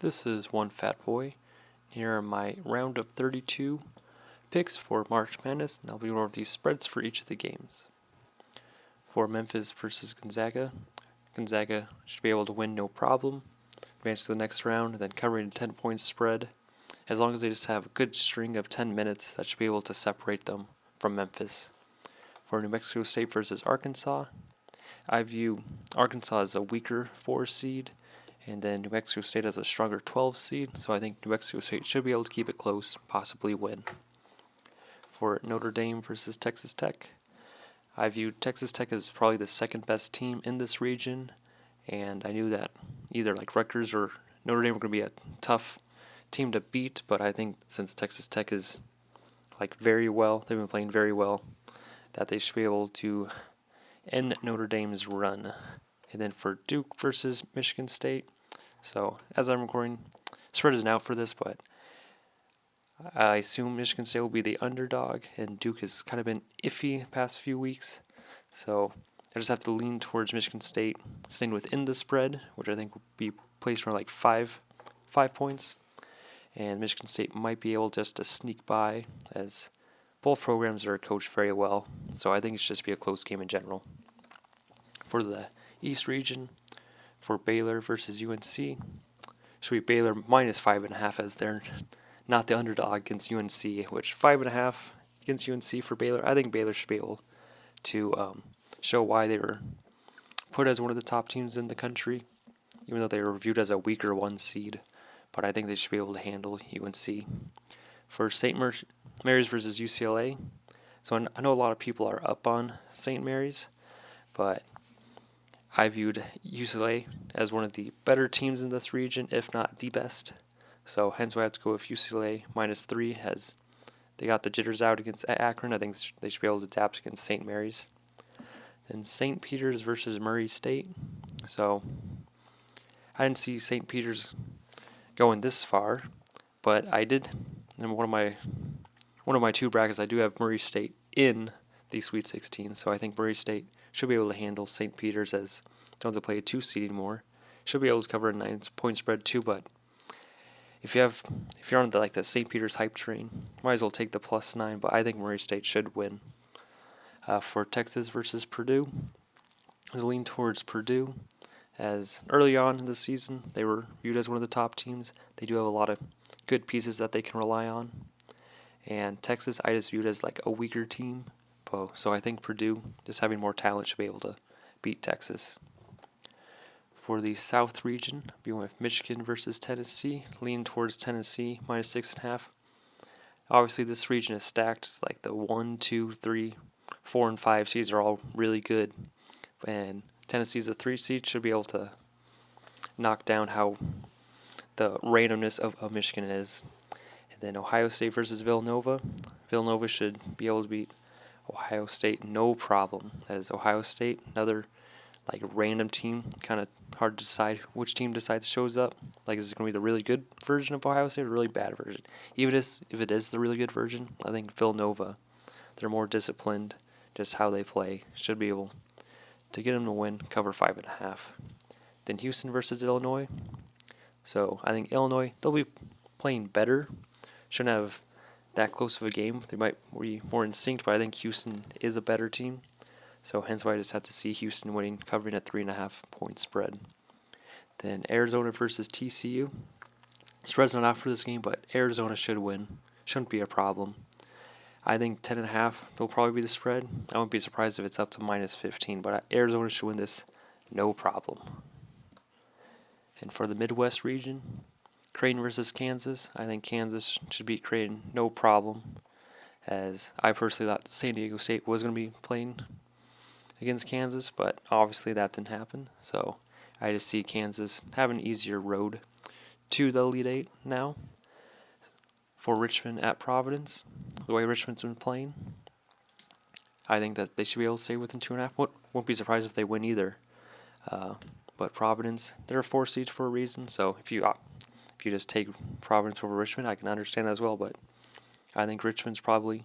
This is One Fat Boy. Here are my round of 32 picks for March Madness, and I'll be going over these spreads for each of the games. For Memphis versus Gonzaga, Gonzaga should be able to win no problem, advance to the next round, and then covering a 10-point spread. As long as they just have a good string of 10 minutes, that should be able to separate them from Memphis. For New Mexico State versus Arkansas, I view Arkansas as a weaker 4 seed, and then New Mexico State as a stronger 12 seed, so I think New Mexico State should be able to keep it close, possibly win. For Notre Dame versus Texas Tech, I view Texas Tech as probably the second best team in this region, and I knew that either like Rutgers or Notre Dame were going to be a tough team to beat, but I think since Texas Tech is very well, they've been playing very well, that they should be able to end Notre Dame's run. And then for Duke versus Michigan State, so as I'm recording, spread isn't out for this, but I assume Michigan State will be the underdog, and Duke has kind of been iffy the past few weeks. So I just have to lean towards Michigan State staying within the spread, which I think will be placed around like five points. And Michigan State might be able just to sneak by, as both programs are coached very well. So I think it should just be a close game in general. For the East region, for Baylor versus UNC, should be Baylor minus 5.5, as they're not the underdog against UNC, which 5.5 against UNC for Baylor. I think Baylor should be able to show why they were put as one of the top teams in the country, even though they were viewed as a weaker 1 seed. But I think they should be able to handle UNC. For St. Mary's versus UCLA, so I know a lot of people are up on St. Mary's, but I viewed UCLA as one of the better teams in this region, if not the best. So hence why I have to go with UCLA minus 3, as they got the jitters out against Akron. I think they should be able to adapt against St. Mary's. Then St. Peter's versus Murray State. So I didn't see St. Peter's going this far, but I did. In one of my 2 brackets, I do have Murray State in the Sweet 16. So I think Murray State should be able to handle St. Peter's, as they don't have to play a 2 seed anymore. Should be able to cover a 9-point spread too, but if you're on the St. Peter's hype train, might as well take the +9. But I think Murray State should win. For Texas versus Purdue, I lean towards Purdue, as early on in the season they were viewed as one of the top teams. They do have a lot of good pieces that they can rely on, and Texas I just viewed as like a weaker team. So I think Purdue, just having more talent, should be able to beat Texas. For the South region, I'll be going with Michigan versus Tennessee. Lean towards Tennessee, minus 6.5. Obviously, this region is stacked. It's like the 1, 2, 3, 4, and 5 seeds are all really good. And Tennessee's a 3 seed, should be able to knock down how the randomness of Michigan is. And then Ohio State versus Villanova. Villanova should be able to beat Ohio State no problem, as Ohio State, another random team, kind of hard to decide which team shows up. Is it going to be the really good version of Ohio State or a really bad version? Even if it is the really good version, I think Villanova, they're more disciplined, just how they play, should be able to get them to win, cover 5.5. Then Houston versus Illinois. So I think Illinois, they'll be playing better. Shouldn't have that close of a game. They might be more in sync, but I think Houston is a better team. So hence why I just have to see Houston winning, covering a 3.5-point spread. Then Arizona versus TCU. Spread's not out for this game, but Arizona should win. Shouldn't be a problem. I think 10.5 will probably be the spread. I wouldn't be surprised if it's up to minus 15, but Arizona should win this no problem. And for the Midwest region, Creighton versus Kansas. I think Kansas should beat Creighton no problem, as I personally thought San Diego State was going to be playing against Kansas, but obviously that didn't happen. So I just see Kansas have an easier road to the Elite Eight now. For Richmond at Providence, the way Richmond's been playing, I think that they should be able to stay within 2.5. Won't be surprised if they win either. But Providence, they're a 4 seed for a reason. So if you just take Providence over Richmond, I can understand that as well. But I think Richmond's probably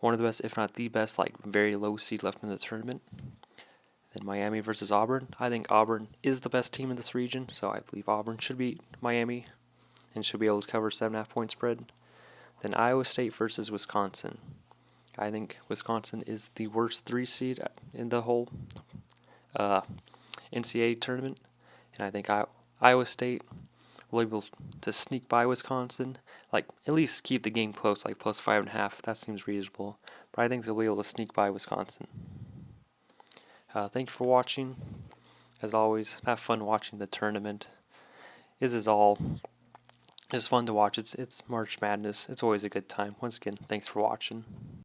one of the best, if not the best, very low seed left in the tournament. Then Miami versus Auburn. I think Auburn is the best team in this region, so I believe Auburn should beat Miami and should be able to cover 7.5 point spread. Then Iowa State versus Wisconsin. I think Wisconsin is the worst 3 seed in the whole NCAA tournament, and I think Iowa State will be able to sneak by Wisconsin, like at least keep the game close, like plus 5.5. That seems reasonable, but I think they'll be able to sneak by Wisconsin. Thank you for watching. As always, have fun watching the tournament. This is all just fun to watch. It's March Madness. It's always a good time. Once again, thanks for watching.